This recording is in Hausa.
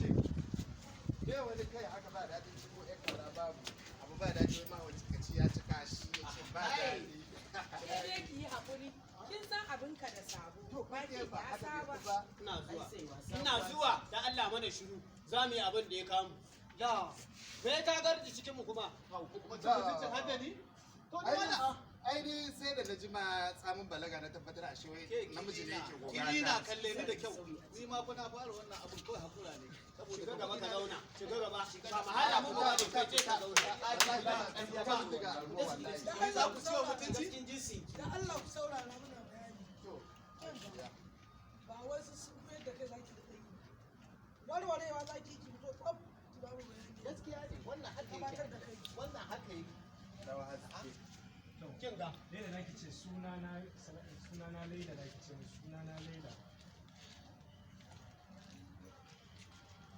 Me wani kai haka ba daɗin ci ko ƴan kaza babu. Abu ba daɗi ma wani kaci ya cika shi ya ce ba daɗi. Ke dai ki yi haƙuri. Kin san abinka da sabo. Ba ki ya saba. Ina zuwa da Allah mana shiru za mu yi abin da ya kamu. Ya, me ka gardi cikin mu kuma? Kuma cikin haddani? To wala. Ai ni sai da naji ma tsamin balaga na tabbatar a wai namiji ne yake gogara. Kini na kalle ni da kyau. Ni ma fa na fara wannan abin kawai hakura ne. Saboda gaba ka zauna. Shiga gaba. Ba mahala mu ba ne kai ce ka zauna. Ai za ku ciwo mutunci cikin jinsi. Da Allah ku saurara muna bayani. Ba wasu sun koyar da kai zaki da kai. Warwarewa zaki ki fito kwam ki ba mu bayani. Gaskiya ne wannan haka yake. Wannan haka yake. Rawa haske. Kin ga Laila nake ce sunana Laila nake ce sunana Laila.